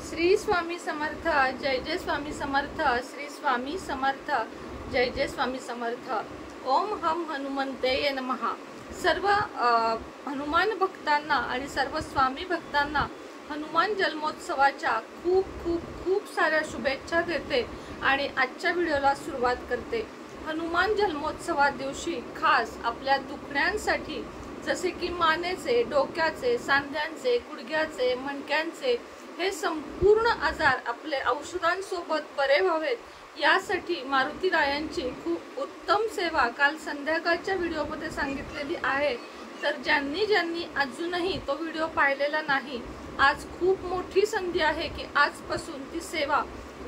श्री स्वामी समर्थ, जय जय स्वामी समर्थ, श्री स्वामी समर्थ, जय जय स्वामी समर्थ। ओम हम हनुमंतेय नमः। सर्व हनुमान भक्तांना आणि सर्व स्वामी भक्तांना हनुमान जन्मोत्सवाच्या खूप खूप खूप साऱ्या शुभेच्छा देते आणि आजच्या व्हिडिओला सुरुवात करते। हनुमान जन्मोत्सवा दिवशी खास आपल्या दुखण्यांसाठी जसे की मानेचे, डोक्याचे, सांध्यांचे, गुडघ्याचे, मणक्यांचे हे संपूर्ण आजार आपले औषधांसोबत बरे व्हावेत यासाठी मारुती रायांची खूप उत्तम सेवा काल संध्याकाळच्या व्हिडिओमध्ये सांगितलेली आहे। तर ज्यांनी अजूनही तो व्हिडिओ पाहिलेला नाही, आज खूप मोठी संधी आहे की आजपासून ती सेवा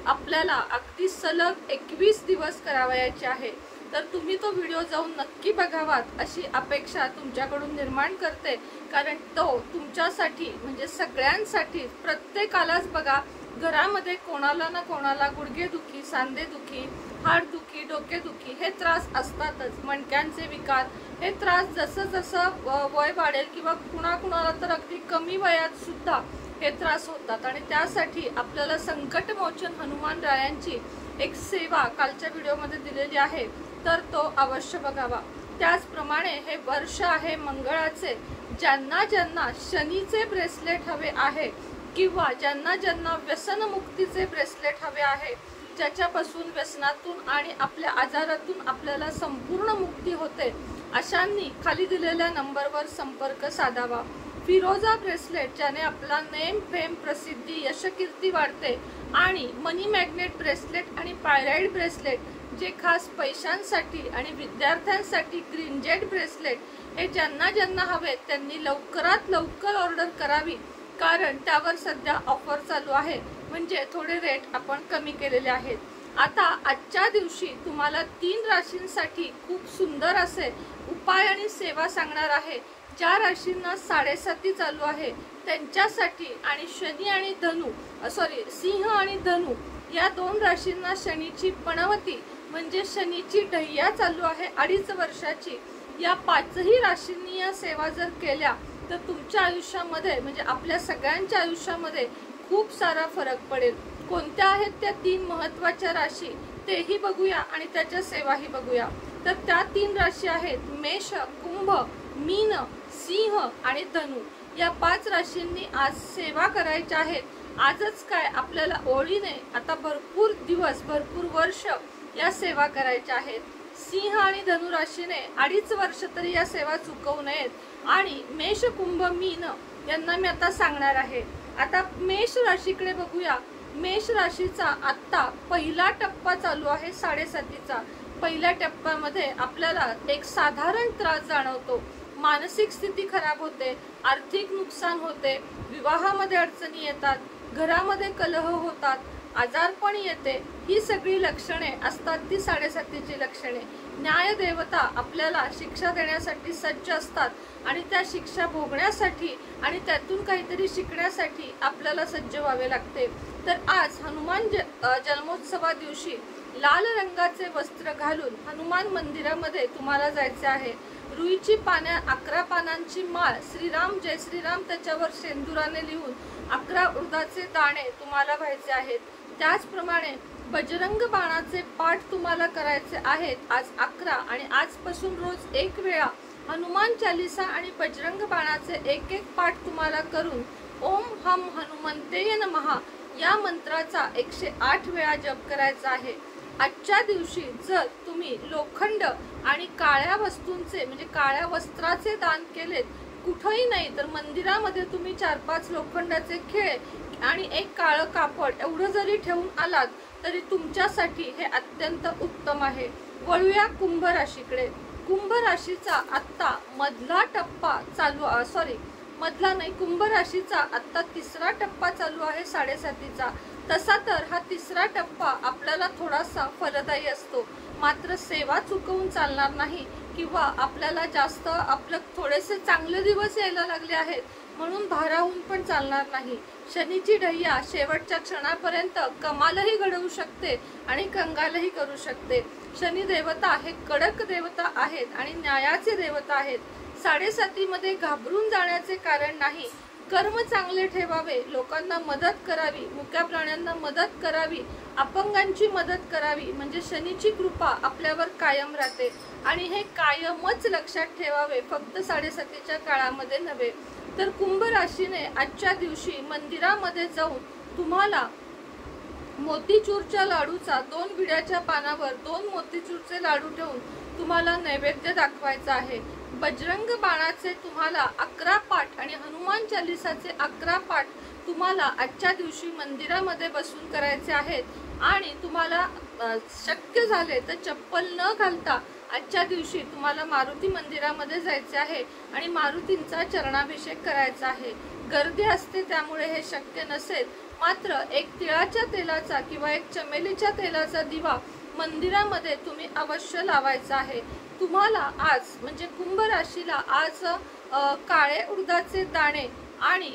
आपल्याला अगदी सलग 21 दिवस करावयाची आहे। तर तुम्ही तो व्हिडिओ जाऊन नक्की बघावात अशी अपेक्षा तुमच्याकडून निर्माण करते, कारण तो तुमच्यासाठी म्हणजे सगळ्यांसाठी प्रत्येकालाच बघा, घरामध्ये कोणाला ना कोणाला गुडघेदुखी, सांधेदुखी, हाडदुखी, डोकेदुखी हे त्रास असतातच। मणक्यांचे विकार हे त्रास जसं जसं वय वाढेल किंवा कुणाकुणाला तर अगदी कमी वयात सुद्धा हे त्रास होतात आणि त्यासाठी आपल्याला संकटमोचन हनुमान रायांची एक सेवा कालच्या व्हिडिओमध्ये दिलेली आहे, तर तो अवश्य बघावा। त्याचप्रमाणे हे वर्ष आहे मंगळाचे। ज्यांना शनीचे ब्रेसलेट हवे आहे किंवा ज्यांना व्यसनमुक्तीचे ब्रेसलेट हवे आहे, ज्याच्यापासून व्यसनातून आणि आपल्या आजारातून आपल्याला संपूर्ण मुक्ती होते, अशांनी खाली दिलेल्या नंबरवर संपर्क साधावा। फिरोजा ब्रेसलेट ज्याने आपला नेम, फेम, प्रसिद्धी, यशकीर्ती वाढते आणि मनी मॅग्नेट ब्रेसलेट आणि पायराइड ब्रेसलेट जे खास पैशांसाठी आणि विद्यार्थ्यांसाठी ग्रीनजेट ब्रेसलेट हे ज्यांना हवेत त्यांनी लवकरात लवकर ऑर्डर करावी, कारण त्यावर सध्या ऑफर चालू आहे, म्हणजे थोडे रेट आपण कमी केलेले आहेत। आता आजच्या दिवशी तुम्हाला 3 राशींसाठी खूप सुंदर असे उपाय आणि सेवा सांगणार आहे। ज्या राशींना 7.5 चालू आहे त्यांच्यासाठी आणि शनी आणि सिंह आणि धनु या 2 राशींना शनीची पणवती म्हणजे शनीची ढैया चालू आहे 2.5 वर्षाची। या 5ही राशींनी या सेवा जर केल्या तर तुमच्या आयुष्यामध्ये म्हणजे आपल्या सगळ्यांच्या आयुष्यामध्ये खूप सारा फरक पडेल। कोणत्या आहेत त्या 3 महत्त्वाच्या राशी तेही बघूया आणि त्याच्या सेवाही बघूया। तर त्या 3 राशी आहेत मेष, कुंभ, मीन, सिंह आणि धनु। या 5 राशींनी आज सेवा करायच्या आहेत। आजच काय, आपल्याला ओळीने आता भरपूर दिवस, भरपूर वर्ष या सेवा करायच्या आहेत। सिंह आणि धनु राशीने 2.5 वर्ष तरी या सेवा चुकवू नयेत आणि मेष, कुंभ, मीन यांना मी आता सांगणार आहे। आता मेष राशीकडे बघूया। मेष राशीचा आता पहिला टप्पा चालू आहे 7.5चा। पहिल्या टप्प्यामध्ये आपल्याला एक साधारण त्रास जाणवतो, मानसिक स्थिती खराब होते, आर्थिक नुकसान होते, विवाहामध्ये अडचणी येतात, घरामध्ये कलह होतात, आजारपण येते, ही सगळी लक्षणे असतात ती 7.5ची लक्षणे। न्याय देवता आपल्याला शिक्षा देण्यासाठी सज्ज असतात आणि त्या शिक्षा भोगण्यासाठी आणि त्यातून काहीतरी शिकण्यासाठी आपल्याला सज्ज व्हावे लागते। तर आज हनुमान जन्मोत्सवा दिवशी लाल रंगाचे वस्त्र घालून हनुमान मंदिरामध्ये तुम्हाला जायचे आहे। रुईची पाने 11 पानांची माळ, श्रीराम जय श्रीराम त्याच्यावर शेंदुराने लिहून 11 उडदाचे दाणे तुम्हाला व्हायचे आहेत। त्याचप्रमाणे बजरंग बाणाचे पाठ तुम्हाला करायचे आहेत आज 11 आणि आजपासून रोज 1 वेळा हनुमान चालीसा आणि बजरंग बाणाचे एक पाठ तुम्हाला करून ओम हम हनुमंतेय नमः या मंत्राचा 108 वेळा जप करायचा आहे। आजच्या दिवशी जर तुम्ही लोखंड आणि काळ्या वस्तूंचे म्हणजे काळ्या वस्त्राचे दान केलेत, कुठेही नाही तर मंदिरामध्ये तुम्ही 4-5 लोखंडाचे खिळे आणि एक काळं कापड एवढं जरी ठेवून आलात तरी तुमच्यासाठी हे अत्यंत उत्तम आहे। वळूया कुंभ राशीकडे। कुंभ राशीचा आत्ता कुंभ राशीचा आत्ता 3रा टप्पा चालू आहे 7.5चा। तसा तर हा 3रा टप्पा आपल्याला थोडासा फलदायी असतो, मात्र सेवा चुकवून चालणार नाही किंवा आपल्याला जास्त आपलं थोडेसे चांगले दिवस यायला लागले आहेत म्हणून भारावून पण चालणार नाही। शनीची ढैया शेवटच्या क्षणापर्यंत कमालही घडवू शकते आणि कंगालही करू शकते। शनी देवता हे कडक देवता आहेत आणि न्यायाचे देवता आहेत। 7.5 मध्ये घाबरून जाण्याचे कारण नाही, कर्म चांगले ठेवावे, लोकांना मदत करावी, मुक्या प्राण्यांना मदत करावी, अपंगांची मदत करावी, म्हणजे शनीची कृपा आपल्यावर कायम राहते. आणि हे कायमच लक्षात ठेवावे, फक्त 7:30च्या काळामध्ये नव्हे. तर कुंभ राशीने आजच्या दिवशी मंदिरामध्ये जाऊन तुम्हाला मोतीचूरच्या लाडूचा 2 विड्याच्या पानावर 2 मोतीचूरचे लाडू ठेवून तुम्हाला नैवेद्य दाखवायचा आहे. बजरंग बाणाचे तुम्हाला 11 पाठ आणि हनुमान चालीसाचे 11 पाठ तुम्हाला आजच्या दिवशी मंदिरामध्ये बसून करायचे आहेत. आणि तुम्हाला शक्य झाले तर चप्पल न घालता आजच्या दिवशी तुम्हाला मारुती मंदिरामध्ये जायचे आहे आणि मारुतींचा चरणाभिषेक करायचा आहे. गर्दी असते त्यामुळे हे शक्य नसेल, मात्र एक तिळाच्या तेलाचा किंवा एक चमेलीच्या तेलाचा दिवा मंदिरामध्ये तुम्ही अवश्य लावायचा आहे. तुम्हाला आज म्हणजे कुंभ राशीला आज काळे उडदाचे दाणे आणि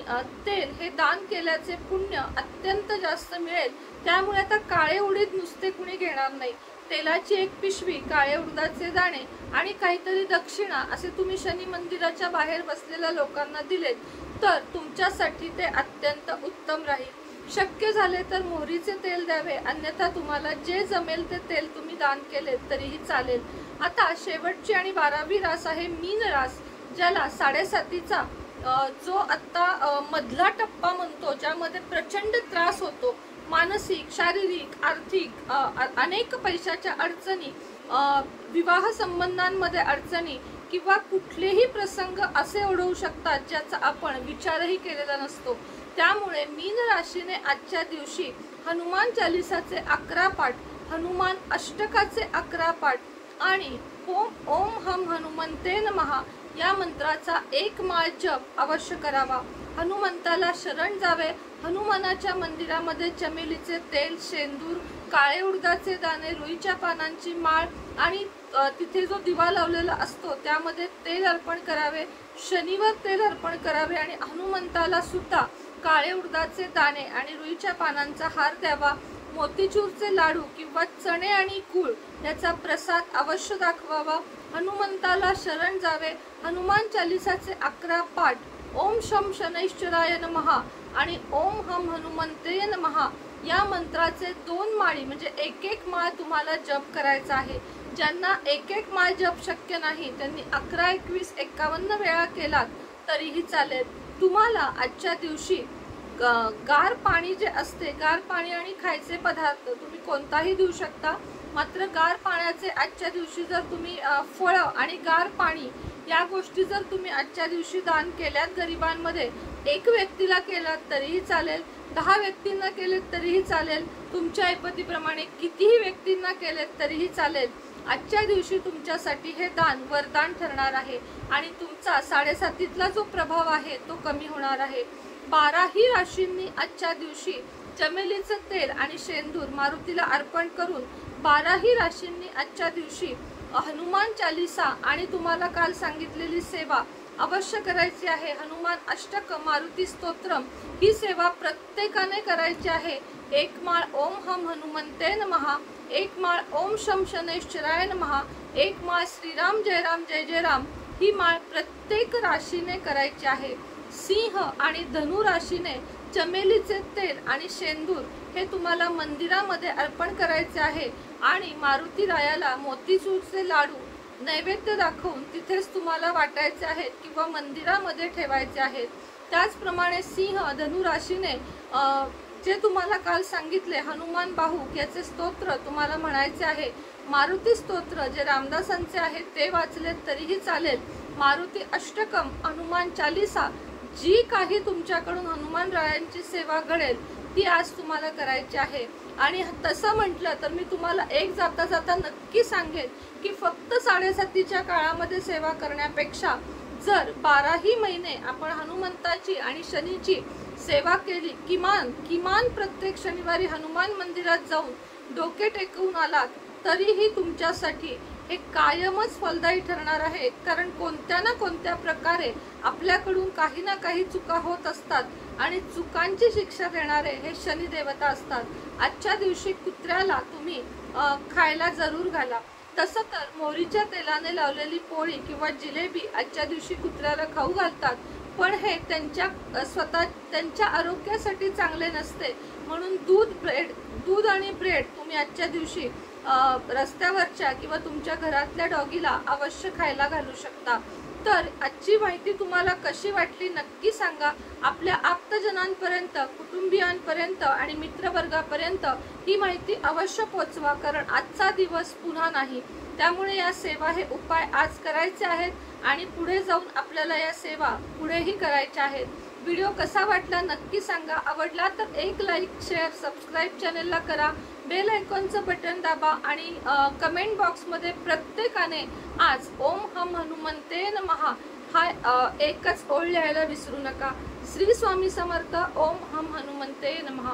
तेल हे दान केल्याचे पुण्य अत्यंत जास्त मिळेल. त्यामुळे आता काळे उडीद नुसते कुणी घेणार नाही. तेलाची एक पिशवी, काळे उडदाचे दाणे आणि काहीतरी दक्षिणा असे तुम्ही शनी मंदिराच्या बाहेर बसलेल्या लोकांना दिलेत तर तुमच्यासाठी ते अत्यंत उत्तम राहील. शक्य झाले तर मोहरीचे तेल द्यावे, अन्यथा तुम्हाला जे जमेल ते तेल तुम्ही दान केले तरीही चालेल. आता शेवटची आणि 12वी रास आहे मीन रास, ज्याला 7:30चा जो आता मधला टप्पा म्हणतो, ज्यामध्ये प्रचंड त्रास होतो, मानसिक, शारीरिक, आर्थिक, अनेक पैशाच्या अडचणी, विवाह संबंधांमध्ये अडचणी किंवा कुठलेही प्रसंग असे ओढवू शकतात ज्याचा आपण विचारही केलेला नसतो. त्यामुळे मीन राशीने आजच्या दिवशी हनुमान चालीसाचे 11 पाठ, हनुमान अष्टकाचे 11 पाठ आणि ओम हम हनुमंते नमः या मंत्राचा 1 माळ जप अवश्य करावा. हनुमंताला शरण जावे. हनुमानाच्या मंदिरामध्ये चमेलीचे तेल, शेंदूर, काळे उडदाचे दाणे, रुईच्या पानांची माळ आणि तिथे जो दिवा लावलेला असतो त्यामध्ये तेल अर्पण करावे. शनिवार तेल अर्पण करावे आणि हनुमंताला सुद्धा काळे उडदाचे दाणे आणि रुईच्या पानांचा हार द्यावा. मोतीचूरचे लाडू किंवा चणे आणि गूळ याचा प्रसाद अवश्य दाखवावा. हनुमंताला शरण जावे. हनुमान चालीसाचे 11 पाठ, ओम शम शनैश्चराय नमः आणि ओम हम हनुमंते नमः या मंत्राचे 2 माळी म्हणजे 1 माळ तुम्हाला जप करायचा आहे. ज्यांना 1 माळ जप शक्य नाही त्यांनी 11, 21, 51 वेळा केलात तरीही चालेल. तुम्हाला आजच्या दिवशी गार पाणी जे असते, गार पाणी आणि खायचे पदार्थ तुम्ही कोणताही देऊ शकता, मात्र गार पाण्याचे आजच्या दिवशी जर तुम्ही फळं आणि गार पाणी या गोष्टी जर तुम्ही आजच्या दिवशी दान केल्यात गरिबांमध्ये, 1 व्यक्तीला केलात तरीही चालेल, 10 व्यक्तींना केलेत तरीही चालेल, तुमच्या ऐपतीप्रमाणे कितीही व्यक्तींना केलेत तरीही चालेल. आजच्या दिवशी तुमच्यासाठी हे दान वरदान ठरणार आहे आणि तुमचा 7:30तला जो प्रभाव आहे तो कमी होणार आहे. 12ही राशींनी आजच्या दिवशी चमेलीचं तेल आणि शेंदूर मारुतीला अर्पण करून 12ही राशींनी आजच्या दिवशी हनुमान चालीसा आणि तुम्हाला काल सांगितलेली सेवा अवश्य करायची आहे. हनुमान अष्टक, मारुती स्तोत्रम ही सेवा प्रत्येकाने करायची आहे. 1 माळ ओम हम हनुमंते नमः, 1 माळ ओम शम शनैश्चराय नमः, 1 माळ श्रीराम जय राम जय जय राम ही माळ प्रत्येक राशीने करायची आहे. सिंह आणि धनु राशीने चमेलीचे तेल आणि शेंदूर हे तुम्हाला मंदिरामध्ये अर्पण करायचे आहे आणि मारुती रायाला मोतीचूरचे लाडू नैवेद्य दाखवून तिथेच तुम्हाला वाटायचे आहेत किंवा मंदिरामध्ये ठेवायचे आहेत. त्याचप्रमाणे सिंह धनु राशीने जे तुम्हाला काल सांगितले हनुमान बाहुक याचे स्तोत्र तुम्हाला म्हणायचे आहे. मारुती स्तोत्र जे रामदासांचे आहे ते वाचले तरीही चालेल. मारुती अष्टकम, हनुमान चालीसा जी काही तुमच्याकडून हनुमान रायांची सेवा घडेल ती आज तुम्हाला करायची आहे. आणि तसं म्हटलं तर मी तुम्हाला एक जाता जाता नक्की सांगेन की फक्त 7:30च्या काळामध्ये सेवा करण्यापेक्षा जर 12ही महिने आपण हनुमंताची आणि शनीची सेवा केली, किमान प्रत्येक शनिवारी हनुमान मंदिरात जाऊन डोके टेकवून आलात तरीही तुमच्यासाठी हे कायमच फलदायी ठरणार आहे. कारण कोणत्या ना कोणत्या प्रकारे आपल्याकडून काही ना काही चुका होत असतात आणि चुकांची शिक्षा देणारे हे शनी देवता असतात. आजच्या दिवशी कुत्र्याला तुम्ही खायला जरूर घाला. तसं तर मोहरीच्या तेलाने लावलेली पोळी किंवा जिलेबी आजच्या दिवशी कुत्र्याला खाऊ घालतात, पण हे त्यांच्या आरोग्यासाठी चांगले नसते. म्हणून दूध आणि ब्रेड तुम्ही आजच्या दिवशी रस्त्यावरच्या किंवा तुमच्या घरातल्या डॉगीला अवश्य खायला घालू शकता. तर आजची माहिती तुम्हाला कशी वाटली नक्की सांगा. आपल्या आप्तजनांपर्यंत, कुटुंबियांपर्यंत आणि मित्रवर्गापर्यंत ही माहिती अवश्य पोहोचवा, कारण आजचा दिवस पुन्हा नाही. त्यामुळे या सेवा, हे उपाय आज करायचे आहेत आणि पुढे जाऊन आपल्याला या सेवा पुढेही करायच्या आहेत. व्हिडिओ कसा वाटला नक्की सांगा. आवडला तर एक लाईक, शेअर, सबस्क्राईब चॅनलला करा. बेल आयकॉनचं बटन दाबा आणि कमेंट बॉक्समध्ये प्रत्येकाने आज ओम हम हनुमंते नमः हा एकच ओळ लिहायला विसरू नका. श्री स्वामी समर्थ. ओम हम हनुमंते नमः.